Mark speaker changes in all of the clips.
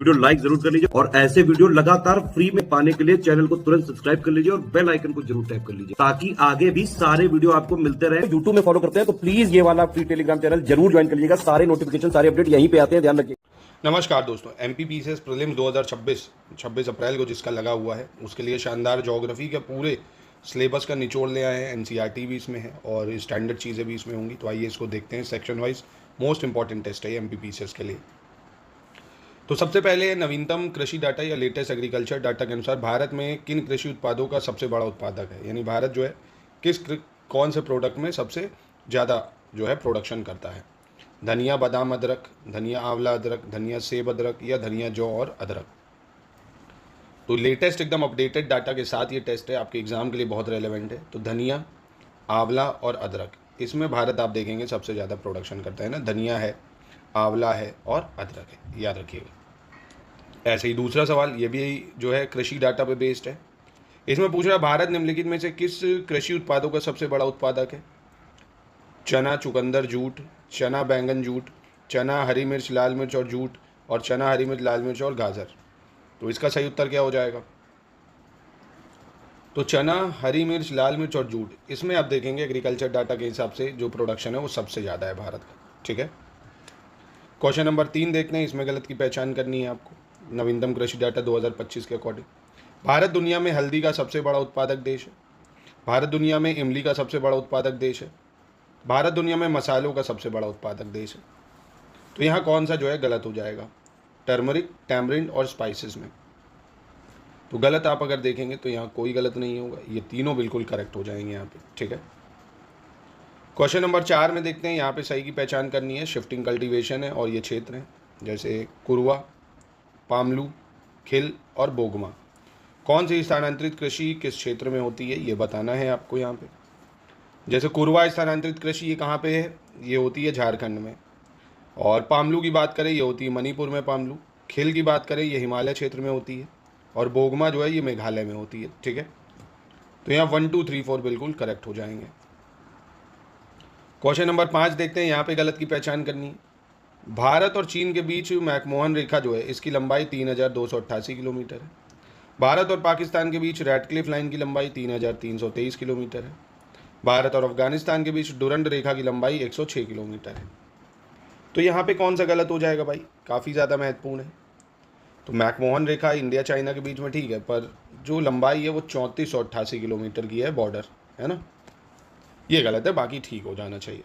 Speaker 1: Video like जरूर कर लीजिए और ऐसे वीडियो लगातार फ्री में पाने के लिए चैनल को तुरंत सब्सक्राइब कर लीजिए और बेल आइकन को जरूर टैप कर लीजिए ताकि आगे भी सारे वीडियो आपको मिलते रहे। यूट्यूब में फॉलो करते हैं तो प्लीज ये वाला फ्री टेलीग्राम चैनल जरूर ज्वाइन कर लीजिएगा। सारे नोटिफिकेशन सारे अपडेट यहीं पे आते हैं, ध्यान रखिए।
Speaker 2: नमस्कार दोस्तों, एमपीपीसीएस प्रीलिम्स 2026 26 अप्रैल को जिसका लगा हुआ है उसके लिए शानदार ज्योग्राफी के पूरे सिलेबस का निचोड़ ले आए हैं। एनसीईआरटी भी इसमें है और स्टैंडर्ड चीज़ें भी इसमें होंगी। तो आइए इसको देखते हैं section wise. Most important test है एमपीपीसीएस के लिए। तो सबसे पहले नवीनतम कृषि डाटा या लेटेस्ट एग्रीकल्चर डाटा के अनुसार भारत में किन कृषि उत्पादों का सबसे बड़ा उत्पादक है, यानी भारत जो है कौन से प्रोडक्ट में सबसे ज़्यादा जो है प्रोडक्शन करता है। धनिया, बादाम, अदरक, धनिया, आंवला अदरक, धनिया, सेब अदरक या धनिया, जौ और अदरक। तो लेटेस्ट एकदम अपडेटेड डाटा के साथ ये टेस्ट है, आपके एग्जाम के लिए बहुत रेलेवेंट है। तो धनिया, आंवला और अदरक, इसमें भारत आप देखेंगे सबसे ज़्यादा प्रोडक्शन करता है ना। धनिया है, आंवला है और अदरक है, याद रखिएगा। ऐसे ही दूसरा सवाल, ये भी जो है कृषि डाटा पे बेस्ड है। इसमें पूछ रहा है भारत निम्नलिखित में से किस कृषि उत्पादों का सबसे बड़ा उत्पादक है। चना, चुकंदर, जूट, चना, बैंगन, जूट, चना, हरी मिर्च, लाल मिर्च और जूट, और चना, हरी मिर्च, लाल मिर्च और गाजर। तो इसका सही उत्तर क्या हो जाएगा। तो चना, हरी मिर्च, लाल मिर्च और जूट, इसमें आप देखेंगे एग्रीकल्चर डाटा के हिसाब से जो प्रोडक्शन है वो सबसे ज़्यादा है भारत का। ठीक है। क्वेश्चन नंबर 3 देखते हैं, इसमें गलत की पहचान करनी है आपको। नवीनतम कृषि डाटा 2025 के अकॉर्डिंग भारत दुनिया में हल्दी का सबसे बड़ा उत्पादक देश है। भारत दुनिया में इमली का सबसे बड़ा उत्पादक देश है। भारत दुनिया में मसालों का सबसे बड़ा उत्पादक देश है। तो यहाँ कौन सा जो है गलत हो जाएगा। टर्मरिक, टैमरिंड और स्पाइसेस में। तो गलत आप अगर देखेंगे तो यहाँ कोई गलत नहीं होगा, ये तीनों बिल्कुल करेक्ट हो जाएंगे यहाँ पे। ठीक है। क्वेश्चन नंबर 4 में देखते हैं, यहाँ पे सही की पहचान करनी है। शिफ्टिंग कल्टीवेशन है और ये क्षेत्र हैं जैसे कुरवा, पामलू, खिल और बोगमा। कौन सी स्थानांतरित कृषि किस क्षेत्र में होती है ये बताना है आपको यहाँ पे। जैसे कुरवा स्थानांतरित कृषि ये कहाँ पे है, ये होती है झारखंड में। और पामलू की बात करें ये होती है मणिपुर में पामलू। खिल की बात करें ये हिमालय क्षेत्र में होती है। और बोगमा जो है ये मेघालय में होती है। ठीक है। तो यहाँ 1 2 3 4 बिल्कुल करेक्ट हो जाएंगे। क्वेश्चन नंबर 5 देखते हैं, यहाँ पे गलत की पहचान करनी है। भारत और चीन के बीच मैकमोहन रेखा जो है इसकी लंबाई 3288 किलोमीटर है। भारत और पाकिस्तान के बीच रैडक्लिफ लाइन की लंबाई 3323 किलोमीटर है। भारत और अफगानिस्तान के बीच डुरंड रेखा की लंबाई 106 किलोमीटर है। तो यहाँ पे कौन सा गलत हो जाएगा भाई, काफ़ी ज़्यादा महत्वपूर्ण है। तो मैकमोहन रेखा इंडिया चाइना के बीच में ठीक है, पर जो लंबाई है वो 3488 किलोमीटर की है, बॉर्डर है ना। ये गलत है, बाकी ठीक हो जाना चाहिए।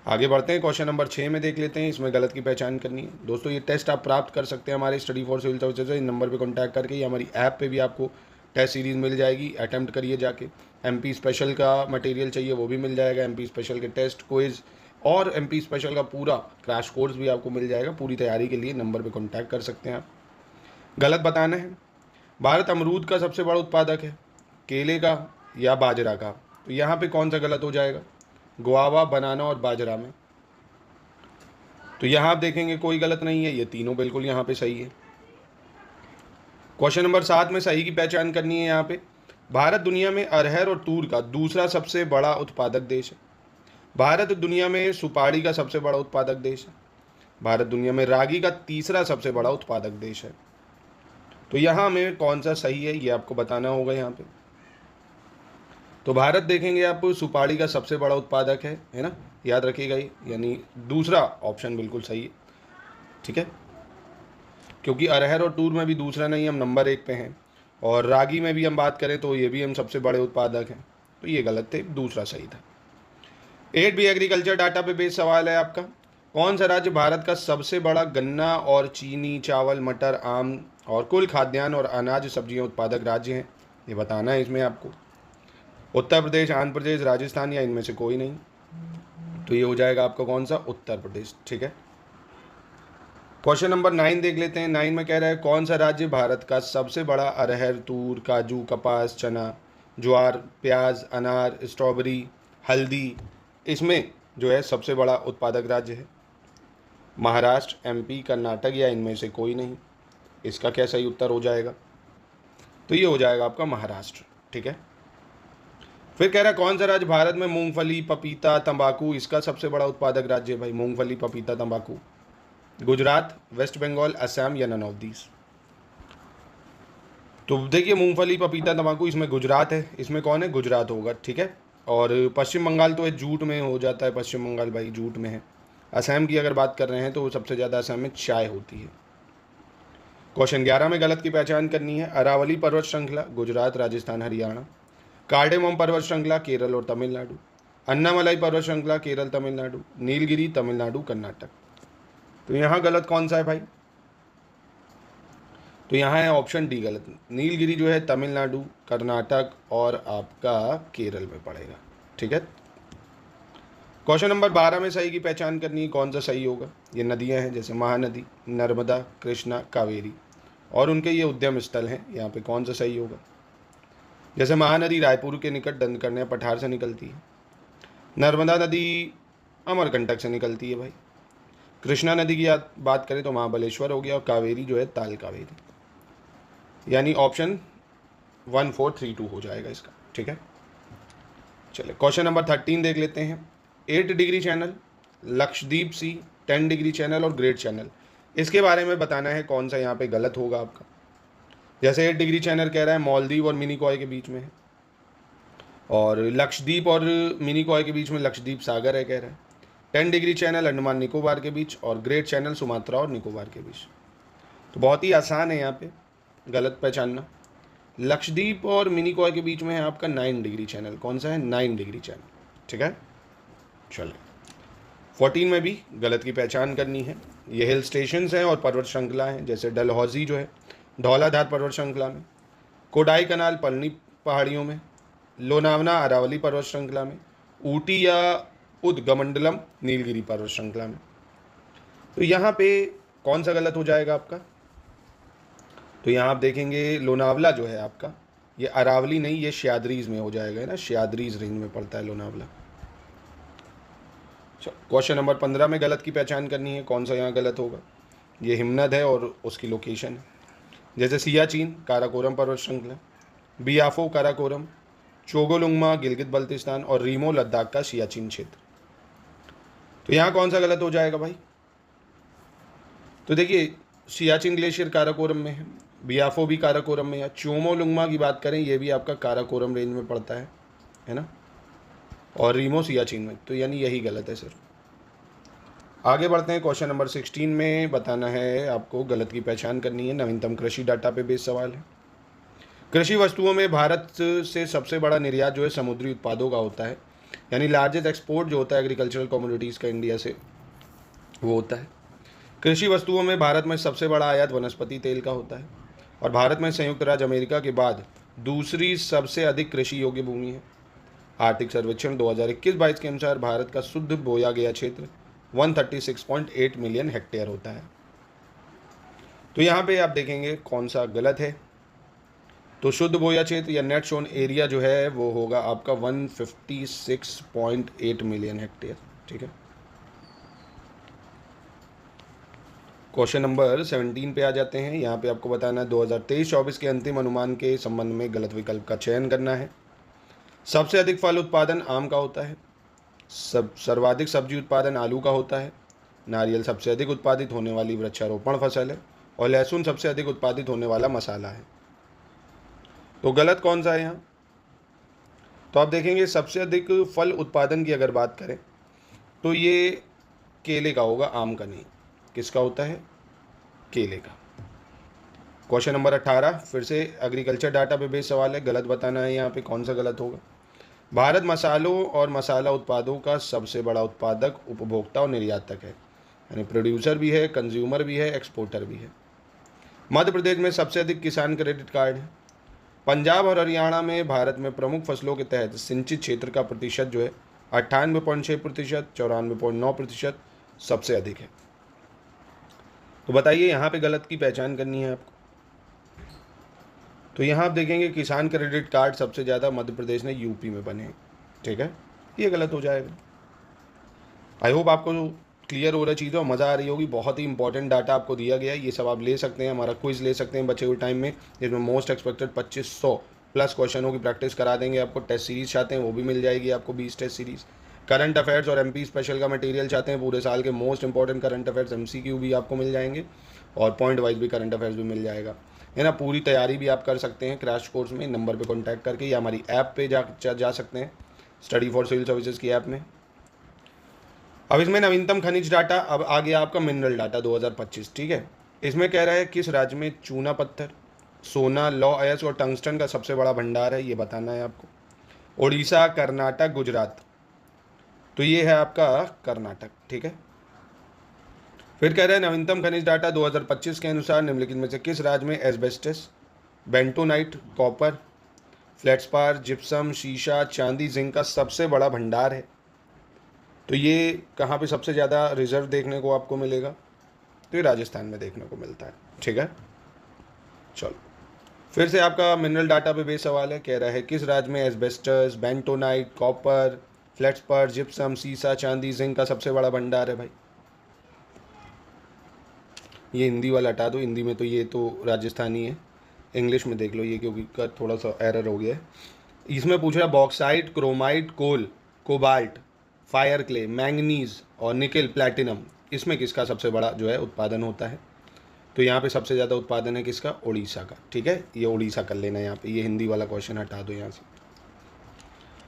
Speaker 2: आगे बढ़ते हैं, क्वेश्चन नंबर 6 में देख लेते हैं, इसमें गलत की पहचान करनी है। दोस्तों ये टेस्ट आप प्राप्त कर सकते हैं हमारे स्टडी फॉर सिविल सर्विसेज इन नंबर पे कांटेक्ट करके, या हमारी ऐप पे भी आपको टेस्ट सीरीज़ मिल जाएगी। अटैम्प्ट करिए जाके। एमपी स्पेशल का मटेरियल चाहिए वो भी मिल जाएगा। एमपी स्पेशल के टेस्ट, क्विज और एमपी स्पेशल का पूरा क्रैश कोर्स भी आपको मिल जाएगा। पूरी तैयारी के लिए नंबर पे कांटेक्ट कर सकते हैं आप। गलत बताना है। भारत अमरूद का सबसे बड़ा उत्पादक है, केले का या बाजरा का। तो यहाँ पे कौन सा गलत हो जाएगा, गुआवा, बनाना और बाजरा में। तो यहाँ आप देखेंगे कोई गलत नहीं है, ये तीनों बिल्कुल यहाँ पे सही है। क्वेश्चन नंबर 7 में सही की पहचान करनी है। यहाँ पे भारत दुनिया में अरहर और तूर का दूसरा सबसे बड़ा उत्पादक देश है। भारत दुनिया में सुपारी का सबसे बड़ा उत्पादक देश है। भारत दुनिया में रागी का तीसरा सबसे बड़ा उत्पादक देश है। तो यहाँ में कौन सा सही है ये आपको बताना होगा यहाँ पे। तो भारत देखेंगे आप सुपारी का सबसे बड़ा उत्पादक है ना, याद रखिएगा ये, यानी दूसरा ऑप्शन बिल्कुल सही है। ठीक है। क्योंकि अरहर और तूर में भी दूसरा नहीं, हम नंबर 1 पे हैं। और रागी में भी हम बात करें तो ये भी हम सबसे बड़े उत्पादक हैं। तो ये गलत थे, दूसरा सही था। 8 भी एग्रीकल्चर डाटा पे बेस्ड सवाल है आपका। कौन सा राज्य भारत का सबसे बड़ा गन्ना और चीनी, चावल, मटर, आम और कुल खाद्यान्न और अनाज सब्जियां उत्पादक राज्य हैं, ये बताना है इसमें आपको। उत्तर प्रदेश, आंध्र प्रदेश, राजस्थान या इनमें से कोई नहीं। तो ये हो जाएगा आपका कौन सा, उत्तर प्रदेश। ठीक है। क्वेश्चन नंबर 9 देख लेते हैं। 9 में कह रहा है कौन सा राज्य भारत का सबसे बड़ा अरहर, तूर, काजू, कपास, चना, ज्वार, प्याज, अनार, स्ट्रॉबेरी, हल्दी, इसमें जो है सबसे बड़ा उत्पादक राज्य है। महाराष्ट्र, एमपी, कर्नाटक या इनमें से कोई नहीं। इसका क्या सही उत्तर हो जाएगा, तो ये हो जाएगा आपका महाराष्ट्र। ठीक है। फिर कह रहा है कौन सा राज्य भारत में मूंगफली, पपीता, तंबाकू इसका सबसे बड़ा उत्पादक राज्य है। भाई मूंगफली, पपीता, तंबाकू, गुजरात, वेस्ट बंगाल, असम या नन ऑफ दीज? तो देखिए मूंगफली, पपीता, तंबाकू, इसमें गुजरात है, इसमें कौन है? गुजरात होगा, ठीक है। और पश्चिम बंगाल तो है, जूट में हो जाता है, पश्चिम बंगाल भाई जूट में है। असम की अगर बात कर रहे हैं तो सबसे ज़्यादा असम में चाय होती है। क्वेश्चन 11 में गलत की पहचान करनी है। अरावली पर्वत श्रृंखला गुजरात, राजस्थान, हरियाणा। कार्डेमम पर्वत श्रृंखला केरल और तमिलनाडु। अन्नामलाई पर्वत श्रृंखला केरल, तमिलनाडु। नीलगिरी, तमिलनाडु, कर्नाटक। तो यहाँ गलत कौन सा है भाई? तो यहाँ है ऑप्शन डी गलत। नीलगिरी जो है तमिलनाडु, कर्नाटक और आपका केरल में पड़ेगा, ठीक है। क्वेश्चन नंबर 12 में सही की पहचान करनी है, कौन सा सही होगा? ये नदियाँ हैं जैसे महानदी, नर्मदा, कृष्णा, कावेरी और उनके ये उद्गम स्थल हैं, यहाँ पे कौन सा सही होगा? जैसे महानदी रायपुर के निकट दंडकन्या पठार से निकलती है। नर्मदा नदी अमरकंटक से निकलती है भाई। कृष्णा नदी की बात करें तो महाबलेश्वर हो गया और कावेरी जो है ताल कावेरी, यानी ऑप्शन 1432 हो जाएगा इसका, ठीक है। चलिए क्वेश्चन नंबर 13 देख लेते हैं। 8 डिग्री चैनल, लक्षद्वीप सी, 10 डिग्री चैनल और ग्रेट चैनल, इसके बारे में बताना है कौन सा यहाँ पे गलत होगा आपका। जैसे 8 डिग्री चैनल कह रहा है मालदीव और मिनिकॉय के बीच में है, और लक्षद्वीप और मिनिकॉय के बीच में लक्षद्वीप सागर है कह रहा है। 10 डिग्री चैनल अंडमान निकोबार के बीच और ग्रेट चैनल सुमात्रा और निकोबार के बीच। तो बहुत ही आसान है यहाँ पे गलत पहचानना। लक्षद्वीप और मिनिकॉय के बीच में है आपका 9 डिग्री चैनल। कौन सा है? 9 डिग्री चैनल, ठीक है। चलो 14 में भी गलत की पहचान करनी है। ये हिल स्टेशंस हैं और पर्वत श्रृंखला हैं, जैसे डलहौजी जो है धौलाधार पर्वत श्रृंखला में, कोडाई कनाल पलनी पहाड़ियों में, लोनावला अरावली पर्वत श्रृंखला में, ऊटी या उदगमंडलम नीलगिरी पर्वत श्रृंखला में। तो यहाँ पे कौन सा गलत हो जाएगा आपका? तो यहाँ आप देखेंगे लोनावला जो है आपका, ये अरावली नहीं, ये श्याद्रीज में हो जाएगा, है ना, श्याद्रीज रेंज में पड़ता है लोनावला। क्वेश्चन नंबर 15 में गलत की पहचान करनी है, कौन सा यहाँ गलत होगा? ये हिमनद है और उसकी लोकेशन है, जैसे सियाचिन काराकोरम पर्वत श्रृंखला, बियाफो काराकोरम, चोगोलुंगमा गिलगित बल्तिस्तान और रीमो लद्दाख का सियाचिन क्षेत्र। तो यहाँ कौन सा गलत हो जाएगा भाई? तो देखिए सियाचिन ग्लेशियर काराकोरम में है, बियाफो भी काराकोरम में है, चोमोलुंगमा की बात करें ये भी आपका काराकोरम रेंज में पड़ता है ना, और रीमो सियाचिन में, तो यानी यही गलत है सर। आगे बढ़ते हैं। क्वेश्चन नंबर 16 में बताना है आपको, गलत की पहचान करनी है। नवीनतम कृषि डाटा पे बेस्ड सवाल है। कृषि वस्तुओं में भारत से सबसे बड़ा निर्यात जो है समुद्री उत्पादों का होता है, यानी लार्जेस्ट एक्सपोर्ट जो होता है एग्रीकल्चरल कमोडिटीज़ का इंडिया से वो होता है। कृषि वस्तुओं में भारत में सबसे बड़ा आयात वनस्पति तेल का होता है, और भारत में संयुक्त राज्य अमेरिका के बाद दूसरी सबसे अधिक कृषि योग्य भूमि है। आर्थिक सर्वेक्षण 2021-22 के अनुसार भारत का शुद्ध बोया गया क्षेत्र 136.8 मिलियन हेक्टेयर होता है। तो यहाँ पे आप देखेंगे कौन सा गलत है। तो शुद्ध बोया क्षेत्र या नेट सोन एरिया जो है वो होगा आपका 156.8 मिलियन हेक्टेयर, ठीक है। क्वेश्चन नंबर 17 पे आ जाते हैं। यहाँ पे आपको बताना है 2023-24 के अंतिम अनुमान के संबंध में गलत विकल्प का चयन करना है। सबसे अधिक फल उत्पादन आम का होता है, सर्वाधिक सब्जी उत्पादन आलू का होता है, नारियल सबसे अधिक उत्पादित होने वाली वृक्षारोपण फसल है, और लहसुन सबसे अधिक उत्पादित होने वाला मसाला है। तो गलत कौन सा है यहाँ? तो आप देखेंगे सबसे अधिक फल उत्पादन की अगर बात करें तो ये केले का होगा, आम का नहीं। किसका होता है? केले का। क्वेश्चन नंबर 18 फिर से एग्रीकल्चर डाटा पे बेस्ड सवाल है, गलत बताना है यहाँ पे कौन सा गलत होगा। भारत मसालों और मसाला उत्पादों का सबसे बड़ा उत्पादक, उपभोक्ता और निर्यातक है, यानी प्रोड्यूसर भी है, कंज्यूमर भी है, एक्सपोर्टर भी है। मध्य प्रदेश में सबसे अधिक किसान क्रेडिट कार्ड है। पंजाब और हरियाणा में भारत में प्रमुख फसलों के तहत सिंचित क्षेत्र का प्रतिशत जो है 98.6%, 94.9% सबसे अधिक है। तो बताइए यहाँ पे गलत की पहचान करनी है आपको। तो यहाँ आप देखेंगे किसान क्रेडिट कार्ड सबसे ज़्यादा मध्य प्रदेश ने यूपी में बने, ठीक है, ये गलत हो जाएगा। आई होप आपको क्लियर हो रहा चीज़ और मज़ा आ रही होगी। बहुत ही इंपॉर्टेंट डाटा आपको दिया गया है, ये सब आप ले सकते हैं, हमारा क्विज ले सकते हैं बचे हुए टाइम में, जिसमें मोस्ट एक्सपेक्टेड 2500 प्लस क्वेश्चनों की प्रैक्टिस करा देंगे आपको। टेस्ट सीरीज चाहते हैं वो भी मिल जाएगी आपको, 20 टेस्ट सीरीज़। करंट अफेयर्स और एमपी स्पेशल का मटेरियल चाहते हैं, पूरे साल के most important current affairs MCQ भी आपको मिल जाएंगे और पॉइंट वाइज भी करंट अफेयर्स भी मिल जाएगा, है ना। पूरी तैयारी भी आप कर सकते हैं क्रैश कोर्स में, नंबर पे कॉन्टैक्ट करके, या हमारी ऐप पे जा सकते हैं, स्टडी फॉर सिविल सर्विसेज की ऐप में। अब इसमें नवीनतम खनिज डाटा, अब आ गया आपका मिनरल डाटा 2025, ठीक है। इसमें कह रहा है किस राज्य में चूना पत्थर, सोना, लौह अयस्क और टंगस्टन का सबसे बड़ा भंडार है, ये बताना है आपको। उड़ीसा, कर्नाटक, गुजरात, तो ये है आपका कर्नाटक, ठीक है। फिर कह रहे हैं नवीनतम खनिज डाटा 2025 के अनुसार निम्नलिखित में से किस राज्य में एस्बेस्टस, बेंटोनाइट, कॉपर, फ्लेट्सपार, जिप्सम, शीशा, चांदी, जिंक का सबसे बड़ा भंडार है। तो ये कहाँ पे सबसे ज़्यादा रिजर्व देखने को आपको मिलेगा, तो ये राजस्थान में देखने को मिलता है, ठीक है। चलो फिर से आपका मिनरल डाटा पे बेस सवाल है, कह रहा है किस राज्य में एस्बेस्टस, बेंटोनाइट, कॉपर, फ्लेट्सपार, जिप्सम, सीसा, चांदी, जिंक का सबसे बड़ा भंडार है भाई। ये हिंदी वाला हटा दो, हिंदी में तो ये तो राजस्थानी है, इंग्लिश में देख लो ये, क्योंकि थोड़ा सा एरर हो गया है। इसमें पूछ रहा बॉक्साइट, क्रोमाइट, कोल, कोबाल्ट, फायर क्ले, मैंगनीज और निकल, प्लैटिनम, इसमें किसका सबसे बड़ा जो है उत्पादन होता है। तो यहाँ पे सबसे ज़्यादा उत्पादन है किसका, उड़ीसा का, ठीक है। ये उड़ीसा कर लेना यहाँ पे, ये हिंदी वाला क्वेश्चन हटा दो यहाँ से।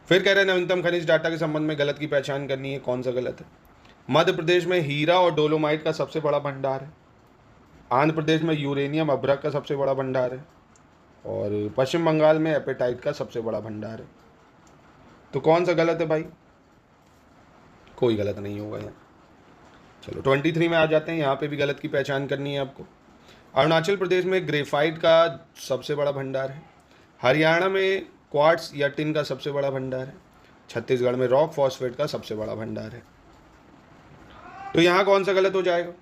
Speaker 2: फिर कह रहे हैं नवीनतम खनिज डाटा के संबंध में गलत की पहचान करनी है, कौन सा गलत है। मध्य प्रदेश में हीरा और डोलोमाइट का सबसे बड़ा भंडार है, आंध्र प्रदेश में यूरेनियम अभ्रक का सबसे बड़ा भंडार है, और पश्चिम बंगाल में एपेटाइट का सबसे बड़ा भंडार है। तो कौन सा गलत है भाई, कोई गलत नहीं होगा यहाँ। चलो 23 में आ जाते हैं, यहाँ पे भी गलत की पहचान करनी है आपको। अरुणाचल प्रदेश में ग्रेफाइट का सबसे बड़ा भंडार है, हरियाणा में क्वार्ट्स या टिन का सबसे बड़ा भंडार है, छत्तीसगढ़ में रॉक फॉस्फेट का सबसे बड़ा भंडार है। तो यहाँ कौन सा गलत हो जाएगा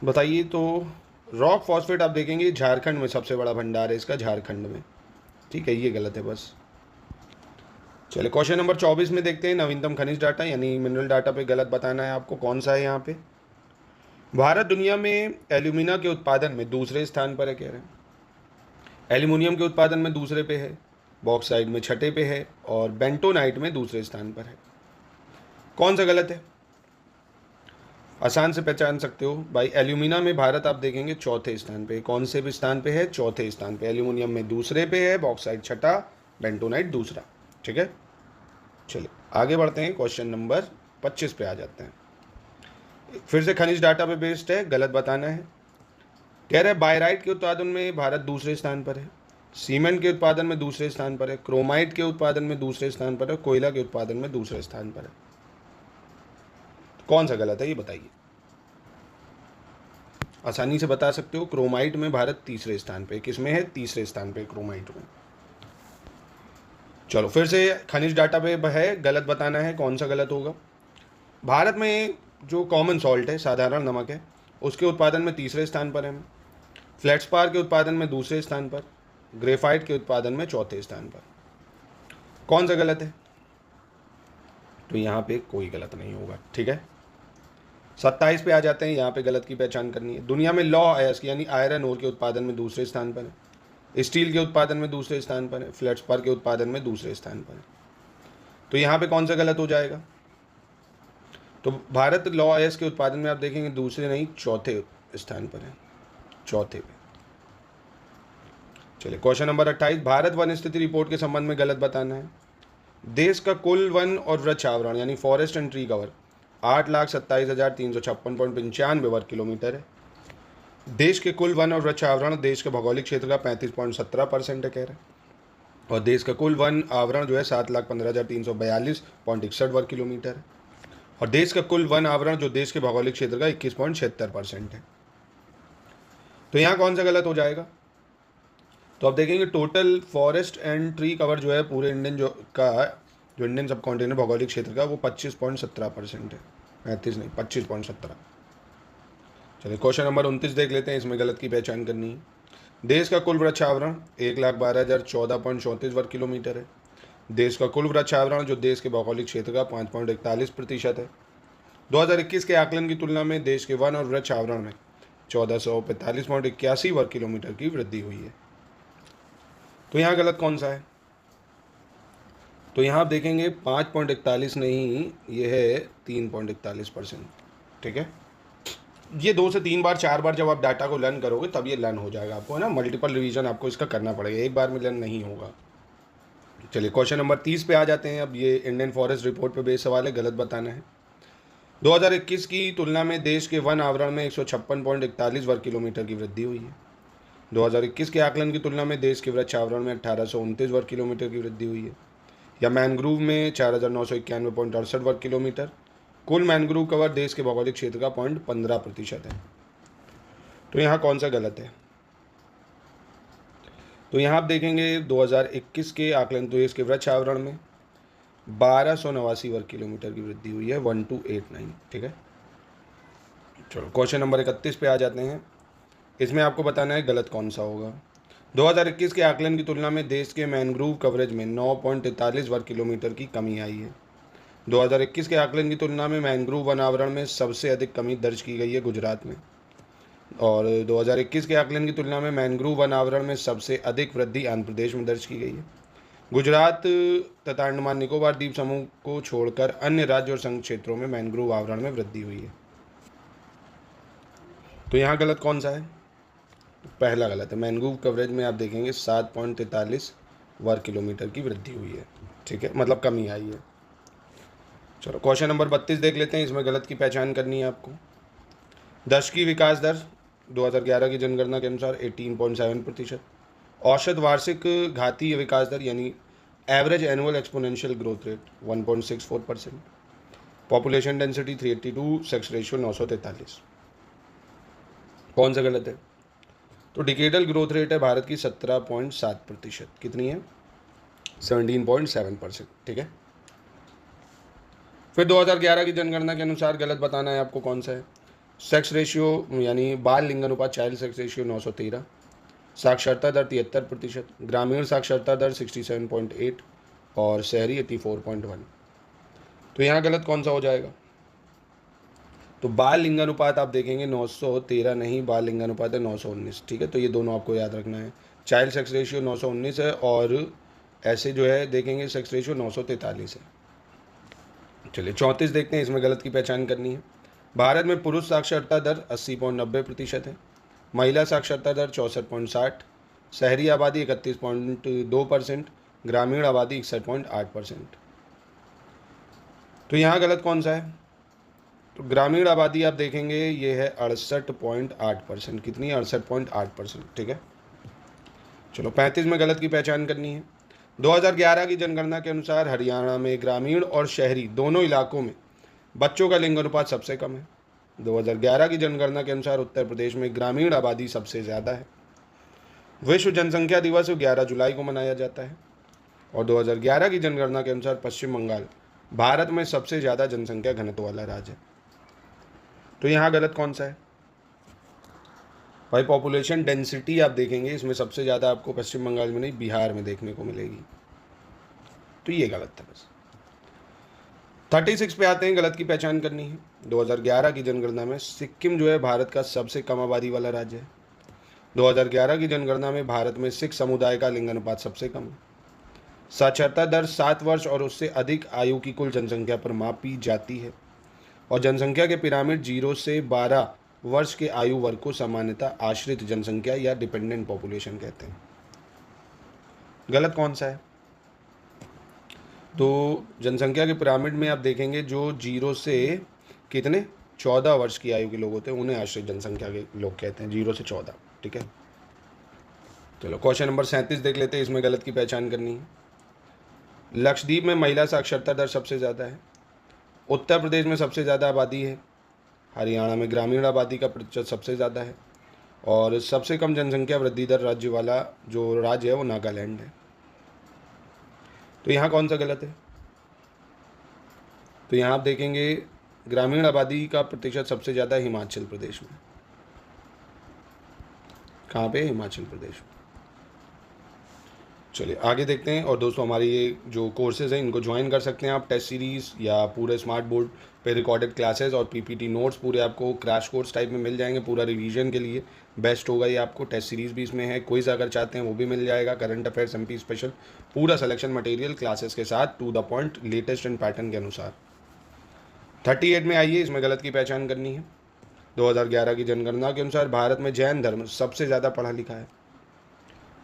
Speaker 2: बताइए। तो रॉक फॉस्फेट आप देखेंगे झारखंड में सबसे बड़ा भंडार है इसका, झारखंड में, ठीक है, ये गलत है बस। चलिए क्वेश्चन नंबर 24 में देखते हैं, नवीनतम खनिज डाटा यानी मिनरल डाटा पे गलत बताना है आपको, कौन सा है यहाँ पे। भारत दुनिया में एल्यूमिना के उत्पादन में दूसरे स्थान पर है, कह रहे हैं एल्यूमिनियम के उत्पादन में दूसरे पे है, बॉक्साइट में छठे पे है, और बेंटोनाइट में दूसरे स्थान पर है। कौन सा गलत है, आसान से पहचान सकते हो भाई। एल्यूमिना में भारत आप देखेंगे चौथे स्थान पे, कौन से भी स्थान पे है, चौथे स्थान पे। एल्यूमिनियम में दूसरे पे है, बॉक्साइट छठा, बेंटोनाइट दूसरा, ठीक है। चलिए आगे बढ़ते हैं, क्वेश्चन नंबर 25 पे आ जाते हैं। फिर से खनिज डाटा पे बेस्ड है, गलत बताना है। कह रहे हैं बायराइट के उत्पादन में भारत दूसरे स्थान पर है, सीमेंट के उत्पादन में दूसरे स्थान पर है, क्रोमाइट के उत्पादन में दूसरे स्थान पर है, कोयला के उत्पादन में दूसरे स्थान पर है। कौन सा गलत है ये बताइए, आसानी से बता सकते हो। क्रोमाइट में भारत तीसरे स्थान पे, किसमें है, तीसरे स्थान पे क्रोमाइट में। चलो फिर से खनिज डाटा पे है, गलत बताना है, कौन सा गलत होगा। भारत में जो कॉमन सॉल्ट है, साधारण नमक है, उसके उत्पादन में तीसरे स्थान पर है, फ्लेट्सपार के उत्पादन में दूसरे स्थान पर, ग्रेफाइट के उत्पादन में चौथे स्थान पर। कौन सा गलत है, तो यहाँ पे कोई गलत नहीं होगा, ठीक है। 27 पे आ जाते हैं, यहाँ पे गलत की पहचान करनी है। दुनिया में लौह अयस्क यानी आयरन ओर के उत्पादन में दूसरे स्थान पर है, स्टील के उत्पादन में दूसरे स्थान पर है, फ्लेट्सपार के उत्पादन में दूसरे स्थान पर है। तो यहाँ पे कौन सा गलत हो जाएगा, तो भारत लौह अयस्क के उत्पादन में आप देखेंगे दूसरे नहीं चौथे स्थान पर है, चौथे पे। चलिए क्वेश्चन नंबर 28, भारत वन स्थिति रिपोर्ट के संबंध में गलत बताना है। देश का कुल वन और वृक्ष आवरण यानी फॉरेस्ट एंड ट्री कवर 8,27,356.95 वर्ग किलोमीटर है। देश के कुल वन और वृक्ष आवरण देश के भौगोलिक क्षेत्र का 35.17% है, कह रहे हैं। और देश का कुल वन आवरण जो है 7,15,342.61 वर्ग किलोमीटर है। और देश का कुल वन आवरण जो देश के भौगोलिक क्षेत्र का 21.76% है। तो यहाँ कौन सा गलत हो जाएगा, तो आप देखेंगे total forest and tree cover जो है पूरे इंडियन जो इंडियन सब कॉन्टिनेंट भौगोलिक क्षेत्र का वो 25.17% है, 35 नहीं 25.17। चलिए क्वेश्चन नंबर 29 देख लेते हैं, इसमें गलत की पहचान करनी है। देश का कुल वृक्ष आवरण 1,12,014.34 वर्ग किलोमीटर है। देश का कुल वृक्ष आवरण जो देश के भौगोलिक क्षेत्र का 5.41% है। 2021 के आकलन की तुलना में देश के वन और वृक्ष आवरण में 1445.81 वर्ग किलोमीटर की वृद्धि हुई है। तो यहाँ गलत कौन सा है, तो यहाँ आप देखेंगे 5.41 नहीं, ये है 3.41%। ठीक है, ये 2 से 3 बार 4 बार जब आप डाटा को लर्न करोगे तब ये लर्न हो जाएगा आपको, है ना। मल्टीपल रिवीजन आपको इसका करना पड़ेगा, एक बार में लर्न नहीं होगा। चलिए क्वेश्चन नंबर 30 पे आ जाते हैं। अब ये इंडियन फॉरेस्ट रिपोर्ट पे बेस सवाल है, गलत बताना है। 2021 की तुलना में देश के वन आवरण में 156.41 वर्ग किलोमीटर की वृद्धि हुई है। 2021 के आकलन की तुलना में देश के वृक्ष आवरण में 1829 वर्ग किलोमीटर की वृद्धि हुई है। या मैनग्रूव में 4991.68 वर्ग किलोमीटर। कुल मैनग्रूव कवर देश के भौगोलिक क्षेत्र का 0.15% है। तो यहाँ कौन सा गलत है? तो यहाँ आप देखेंगे 2021 के आकलन तो देश के वृक्ष आवरण में 1289 वर्ग किलोमीटर की वृद्धि हुई है, 1289। ठीक है, चलो क्वेश्चन नंबर 31 पे आ जाते हैं। इसमें आपको बताना है गलत कौन सा होगा। 2021 के आकलन की तुलना में देश के मैनग्रूव कवरेज में 9.43 वर्ग किलोमीटर की कमी आई है। 2021 के आकलन की तुलना में मैनग्रूव वन आवरण में सबसे अधिक कमी दर्ज की गई है गुजरात में। और 2021 के आकलन की तुलना में मैनग्रूव वन आवरण में सबसे अधिक वृद्धि आंध्र प्रदेश में दर्ज की गई है। गुजरात तथा अंडमान निकोबार द्वीप समूह को छोड़कर अन्य राज्य और संघ क्षेत्रों में मैनग्रोव आवरण में वृद्धि हुई है। तो यहाँ गलत कौन सा है? पहला गलत है। मैनग्रोव कवरेज में आप देखेंगे 7.43 वर्ग किलोमीटर की वृद्धि हुई है। ठीक है, मतलब कमी आई है। चलो क्वेश्चन नंबर 32 देख लेते हैं। इसमें गलत की पहचान करनी है आपको। दशकीय विकास दर 2011 की जनगणना के अनुसार 18.7%। औसत वार्षिक घातीय विकास दर यानी average annual exponential growth rate 1.64%। Population density 382, sex ratio 943। कौन सा गलत है? तो डिकेडल ग्रोथ रेट है भारत की 17.7%। कितनी है? 17.7%। ठीक है, फिर 2011 की जनगणना के अनुसार गलत बताना है आपको कौन सा है। सेक्स रेशियो यानी बाल लिंगानुपात चाइल्ड सेक्स रेशियो 913। साक्षरता दर 73%। ग्रामीण साक्षरता दर 67.8 और शहरी 84.1। तो यहाँ गलत कौन सा हो जाएगा? तो बाल लिंगानुपात आप देखेंगे 913 नहीं, बाल लिंगानुपात है 919। ठीक है, तो ये दोनों आपको याद रखना है। चाइल्ड सेक्स रेशियो 919 है और ऐसे जो है देखेंगे सेक्स रेशियो 943 है। चलिए 34 देखते हैं। इसमें गलत की पहचान करनी है। भारत में पुरुष साक्षरता दर 80.90% है। महिला साक्षरता दर 64.60। शहरी आबादी 31.2%। ग्रामीण आबादी 61.8%। तो यहाँ गलत कौन सा है? तो ग्रामीण आबादी आप देखेंगे ये है 68.8%। कितनी है? 68.8%। ठीक है, चलो 35 में गलत की पहचान करनी है। 2011 की जनगणना के अनुसार हरियाणा में ग्रामीण और शहरी दोनों इलाकों में बच्चों का लिंग अनुपात सबसे कम है। 2011 की जनगणना के अनुसार उत्तर प्रदेश में ग्रामीण आबादी सबसे ज़्यादा है। विश्व जनसंख्या दिवस 11 जुलाई को मनाया जाता है। और 2011 की जनगणना के अनुसार पश्चिम बंगाल भारत में सबसे ज़्यादा जनसंख्या घनत्व वाला राज्य है। तो यहाँ गलत कौन सा है भाई? पॉपुलेशन डेंसिटी आप देखेंगे इसमें सबसे ज़्यादा आपको पश्चिम बंगाल में नहीं, बिहार में देखने को मिलेगी। तो ये गलत था बस। 36 पे आते हैं। गलत की पहचान करनी है। 2011 की जनगणना में सिक्किम जो है भारत का सबसे कम आबादी वाला राज्य है। 2011 की जनगणना में भारत में सिख समुदाय का लिंगानुपात सबसे कम है। साक्षरता दर 7 वर्ष और उससे अधिक आयु की कुल जनसंख्या पर मापी जाती है। और जनसंख्या के पिरामिड 0 से 12 वर्ष के आयु वर्ग को सामान्यतः आश्रित जनसंख्या या डिपेंडेंट पॉपुलेशन कहते हैं। गलत कौन सा है? तो जनसंख्या के पिरामिड में आप देखेंगे जो 0 से कितने 14 वर्ष की आयु के लोग होते हैं उन्हें आश्रित जनसंख्या के लोग कहते हैं, 0 से 14। ठीक है, चलो क्वेश्चन नंबर 37 देख लेते हैं। इसमें गलत की पहचान करनी है। लक्षद्वीप में महिला साक्षरता दर सबसे ज़्यादा है। उत्तर प्रदेश में सबसे ज़्यादा आबादी है। हरियाणा में ग्रामीण आबादी का प्रतिशत सबसे ज़्यादा है। और सबसे कम जनसंख्या वृद्धि दर राज्य वाला जो राज्य है वो नागालैंड है। तो यहाँ कौन सा गलत है? तो यहाँ आप देखेंगे ग्रामीण आबादी का प्रतिशत सबसे ज़्यादा हिमाचल प्रदेश में। कहाँ पे? हिमाचल प्रदेश में। चलिए आगे देखते हैं। और दोस्तों हमारी ये जो कोर्सेज़ हैं इनको ज्वाइन कर सकते हैं आप, टेस्ट सीरीज़ या पूरे स्मार्ट बोर्ड पे रिकॉर्डेड क्लासेस और पीपीटी नोट्स पूरे आपको क्रैश कोर्स टाइप में मिल जाएंगे। पूरा रिवीजन के लिए बेस्ट होगा ये आपको। टेस्ट सीरीज़ भी इसमें है, क्विज़ अगर चाहते हैं वो भी मिल जाएगा, करंट अफेयर्स एमपी स्पेशल, पूरा सिलेक्शन मटेरियल क्लासेस के साथ to the point latest and pattern के अनुसार। 38 में आइए, इसमें गलत की पहचान करनी है। 2011 की जनगणना के अनुसार भारत में जैन धर्म सबसे ज़्यादा पढ़ा लिखा है।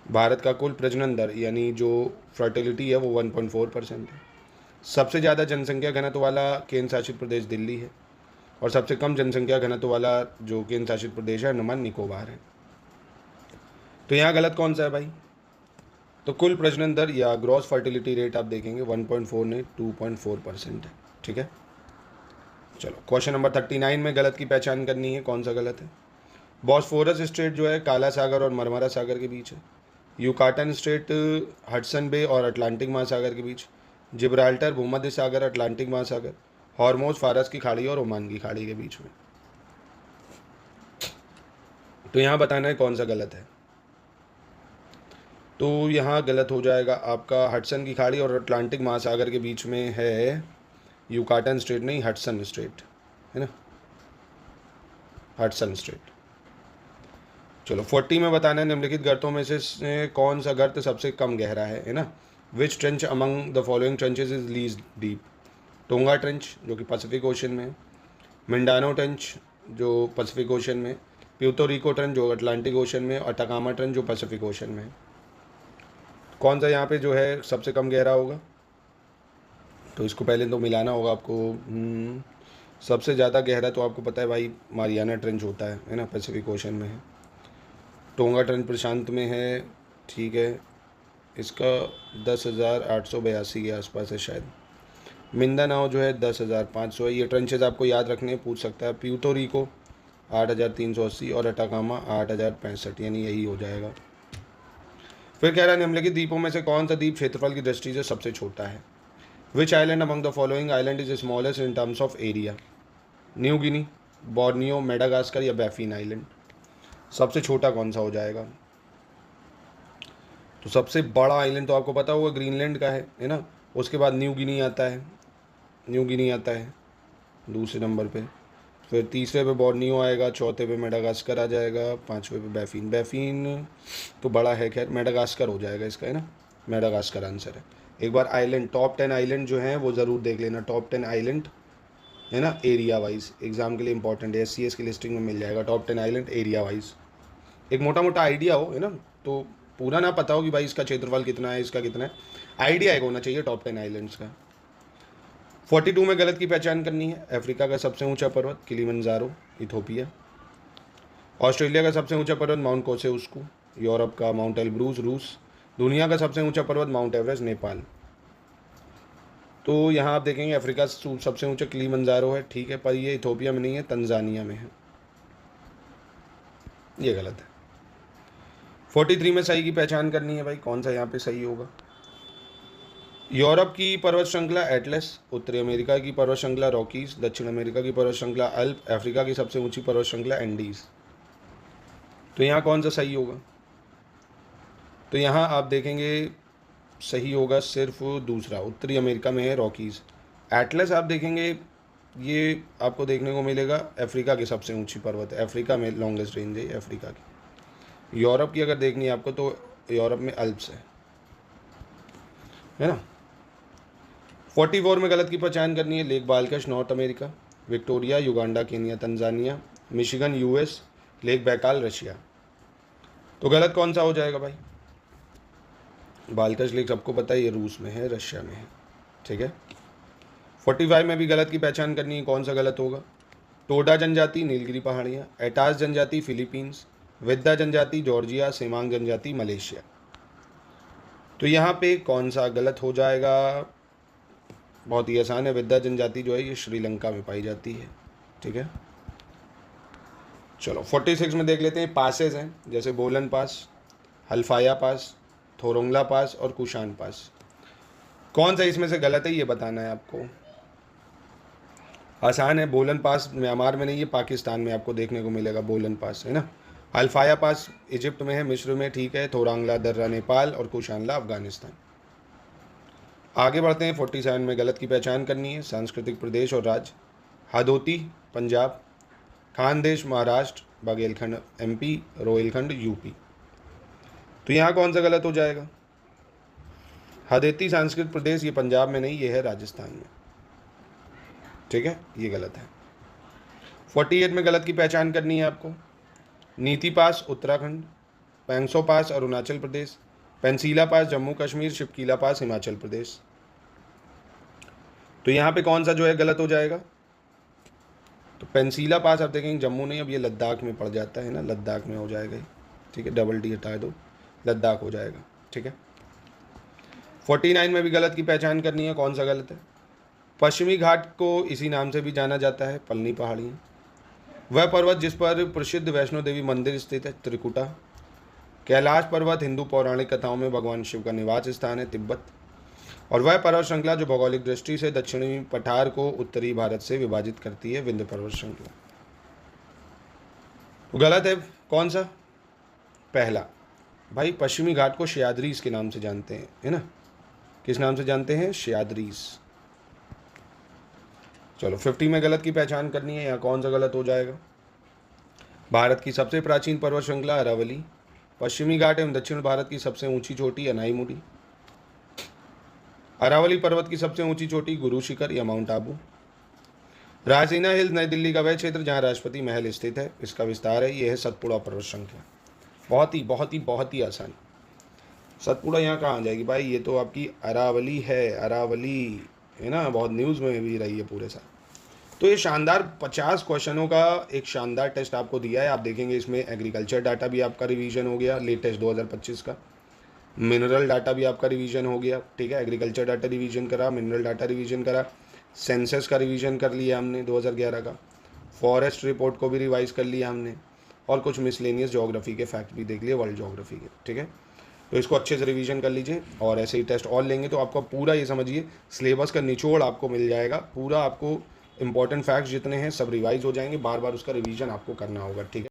Speaker 2: भारत का कुल प्रजनन दर यानी जो फर्टिलिटी है वो 1.4% है। सबसे ज़्यादा जनसंख्या घनत्व वाला केंद्र शासित प्रदेश दिल्ली है और सबसे कम जनसंख्या घनत्व वाला जो केंद्र शासित प्रदेश है अंडमान निकोबार है। तो यहाँ गलत कौन सा है भाई? तो कुल प्रजनन दर या ग्रॉस फर्टिलिटी रेट आप देखेंगे 1.4 नहीं 2.4% है। ठीक है, चलो क्वेश्चन नंबर 39 में गलत की पहचान करनी है, कौन सा गलत है? बॉस्फोरस स्ट्रेट जो है काला सागर और मरमरा सागर के बीच है। यूकाटन स्ट्रेट हडसन बे और अटलांटिक महासागर के बीच। जिब्राल्टर भूमध्य सागर अटलांटिक महासागर। हॉर्मोज फारस की खाड़ी और ओमान की खाड़ी के बीच में। तो यहाँ बताना है कौन सा गलत है। तो यहाँ गलत हो जाएगा आपका हडसन की खाड़ी और अटलांटिक महासागर के बीच में है यूकाटन स्ट्रेट, नहीं हडसन स्ट्रेट है ना, हडसन स्ट्रेट। चलो 40 में बताना है निम्नलिखित गर्तों में से कौन सा गर्त सबसे कम गहरा है ना। Which trench among the following trenches is least deep? Tonga trench जो कि पैसिफिक ओशन में है, मिंडानो ट्रेंच जो पैसिफिक ओशन में, प्यूर्तो रिको ट्रेंच जो अटलांटिक ओशन में, और टकामा ट्रेंच जो पैसिफिक ओशन में है। कौन सा यहाँ पे जो है सबसे कम गहरा होगा? तो इसको पहले तो मिलाना होगा आपको। सबसे ज़्यादा गहरा तो आपको पता है भाई मारियाना ट्रेंच होता है ना, पैसिफिक ओशन में है। टोंगा ट्रेंच प्रशांत में है, ठीक है, इसका 10,882 के आसपास है शायद। मिंदानाओ जो है 10,500 है। ये ट्रेंचेस आपको याद रखने पूछ सकता है। प्यूर्तो रिको 8,380 और अटाकामा 8,065, यानी यही हो जाएगा। फिर कह रहा है निम्नलिखित द्वीपों में से कौन सा द्वीप क्षेत्रफल की दृष्टि से सबसे छोटा है? Which island among the following island is smallest in terms of area? New Guinea, Borneo, Madagascar या बैफिन आइलैंड? सबसे छोटा कौन सा हो जाएगा? तो सबसे बड़ा आइलैंड तो आपको पता होगा ग्रीनलैंड का है ना। उसके बाद न्यू गिनी आता है, न्यू गिनी आता है दूसरे नंबर पे। फिर तीसरे पे बोर्नियो आएगा, चौथे पे मेडागास्कर आ जाएगा, पांचवे पे बैफिन। बैफिन तो बड़ा है, खैर मेडागास्कर हो जाएगा इसका, है ना, मेडागास्कर आंसर है। एक बार आइलैंड टॉप 10 आइलैंड जो हैं वो ज़रूर देख लेना, टॉप 10 आइलैंड है ना, एरिया वाइज एग्जाम के लिए इंपॉर्टेंट है। SCS की लिस्टिंग में मिल जाएगा टॉप 10 आइलैंड एरिया वाइज। एक मोटा मोटा आइडिया हो, है ना, तो पूरा ना पता हो कि भाई इसका क्षेत्रफल कितना है, इसका कितना है, आइडिया एक होना चाहिए टॉप 10 आइलैंड्स का। 42 में गलत की पहचान करनी है। अफ्रीका का सबसे ऊंचा पर्वत किलिमंजारो, इथोपिया। ऑस्ट्रेलिया का सबसे ऊंचा पर्वत माउंट कोसेउस्कू। यूरोप का माउंट एल्ब्रूज, रूस। दुनिया का सबसे ऊंचा पर्वत माउंट एवरेस्ट, नेपाल। तो यहाँ आप देखेंगे अफ्रीका सबसे ऊंचा किलिमंजारो है, ठीक है, पर ये इथोपिया में नहीं है, तंजानिया में है। ये गलत है। 43 में सही की पहचान करनी है भाई, कौन सा यहाँ पे सही होगा? यूरोप की पर्वत श्रृंखला एटलस, उत्तरी अमेरिका की पर्वत श्रृंखला रॉकीज, दक्षिण अमेरिका की पर्वत श्रृंखला अल्प, अफ्रीका की सबसे ऊंची पर्वत श्रृंखला एंडीज। तो यहाँ कौन सा सही होगा? तो यहाँ आप देखेंगे सही होगा सिर्फ दूसरा, उत्तरी अमेरिका में है रॉकीज। एटलस आप देखेंगे ये आपको देखने को मिलेगा अफ्रीका की सबसे ऊंची पर्वत है, अफ्रीका में लॉन्गेस्ट रेंज है अफ्रीका की। यूरोप की अगर देखनी है आपको तो यूरोप में अल्प्स है ना। 44 में गलत की पहचान करनी है। Lake Balkhash North America, Victoria Uganda Kenya Tanzania, Michigan US, Lake Baikal Russia. तो गलत कौन सा हो जाएगा भाई? बालकश लेक सबको पता है ये रूस में है, रशिया में है, ठीक है। 45 में भी गलत की पहचान करनी है, कौन सा गलत होगा? टोडा जनजाति नीलगिरी पहाड़ियाँ, एटास जनजाति फिलीपींस, विद्या जनजाति जॉर्जिया, सेमांग जनजाति मलेशिया। तो यहाँ पे कौन सा गलत हो जाएगा? बहुत ही आसान है, विद्या जनजाति जो है ये श्रीलंका में पाई जाती है, ठीक है। चलो 46 में देख लेते हैं। पासेज हैं जैसे बोलन पास, हल्फाया पास, थोरोंगला पास और कुशान पास। कौन सा इसमें से गलत है ये बताना है आपको। आसान है, बोलन पास म्यांमार में नहीं, ये पाकिस्तान में आपको देखने को मिलेगा बोलन पास, है ना। अल्फाया पास इजिप्ट में है, मिस्र में, ठीक है। थोरांगला दर्रा नेपाल और कुशानला अफगानिस्तान। आगे बढ़ते हैं। 47 में गलत की पहचान करनी है। सांस्कृतिक प्रदेश और राज्य। Hadoti Punjab, Khandesh Maharashtra, Baghelkhand MP, Rohilkhand UP. तो यहाँ कौन सा गलत हो जाएगा? हदेती सांस्कृतिक प्रदेश ये पंजाब में नहीं, ये है राजस्थान में, ठीक है, ये गलत है। 48 में गलत की पहचान करनी है आपको। नीति पास उत्तराखंड, पैंगसो पास अरुणाचल प्रदेश, पेंसीला पास जम्मू कश्मीर, शिपकीला पास हिमाचल प्रदेश। तो यहाँ पे कौन सा जो है गलत हो जाएगा? तो पेंसीला पास आप देखेंगे जम्मू नहीं, अब ये लद्दाख में पड़ जाता है ना, लद्दाख में हो जाएगा, ठीक है, डबल डी हटा दो, लद्दाख हो जाएगा, ठीक है। 49 में भी गलत की पहचान करनी है। कौन सा गलत है? पश्चिमी घाट को इसी नाम से भी जाना जाता है, पलनी पहाड़ियाँ। वह पर्वत जिस पर प्रसिद्ध वैष्णो देवी मंदिर स्थित है, त्रिकुटा। कैलाश पर्वत हिंदू पौराणिक कथाओं में भगवान शिव का निवास स्थान है, तिब्बत। और वह पर्वत श्रृंखला जो भौगोलिक दृष्टि से दक्षिणी पठार को उत्तरी भारत से विभाजित करती है, विंध्य पर्वत श्रृंखला। तो गलत है कौन सा? पहला। भाई पश्चिमी घाट को सह्याद्रीज के नाम से जानते हैं, है ना? किस नाम से जानते हैं? सह्याद्रीज। चलो 50 में गलत की पहचान करनी है। यहाँ कौन सा गलत हो जाएगा? भारत की सबसे प्राचीन पर्वत श्रृंखला अरावली। पश्चिमी घाट एवं दक्षिण भारत की सबसे ऊंची चोटी अनाईमुड़ी। अरावली पर्वत की सबसे ऊंची चोटी गुरु शिखर या माउंट आबू। रायसीना हिल्स नई दिल्ली का वह क्षेत्र जहां राष्ट्रपति महल स्थित है, इसका विस्तार है, यह है सतपुड़ा पर्वत श्रृंखला। बहुत ही आसान। सतपुड़ा यहाँ कहाँ आ जाएगी भाई? ये तो आपकी अरावली है, अरावली है ना, बहुत न्यूज़ में भी रही है पूरे साल। तो ये शानदार 50 क्वेश्चनों का एक शानदार टेस्ट आपको दिया है। आप देखेंगे इसमें एग्रीकल्चर डाटा भी आपका रिवीजन हो गया, लेटेस्ट 2025 का। मिनरल डाटा भी आपका रिवीजन हो गया, ठीक है। एग्रीकल्चर डाटा रिवीजन करा, मिनरल डाटा रिवीजन करा, सेंसस का रिवीजन कर लिया हमने 2011 का, फॉरेस्ट रिपोर्ट को भी रिवाइज कर लिया हमने, और कुछ मिसलेनियस ज्योग्राफी के फैक्ट भी देख लिए, वर्ल्ड ज्योग्राफी के, ठीक है। तो इसको अच्छे से रिवीजन कर लीजिए, और ऐसे ही टेस्ट और लेंगे तो आपको पूरा ये समझिए सिलेबस का निचोड़ आपको मिल जाएगा पूरा। आपको इंपॉर्टेंट फैक्ट्स जितने हैं सब रिवाइज हो जाएंगे, बार बार उसका रिवीजन आपको करना होगा, ठीक है।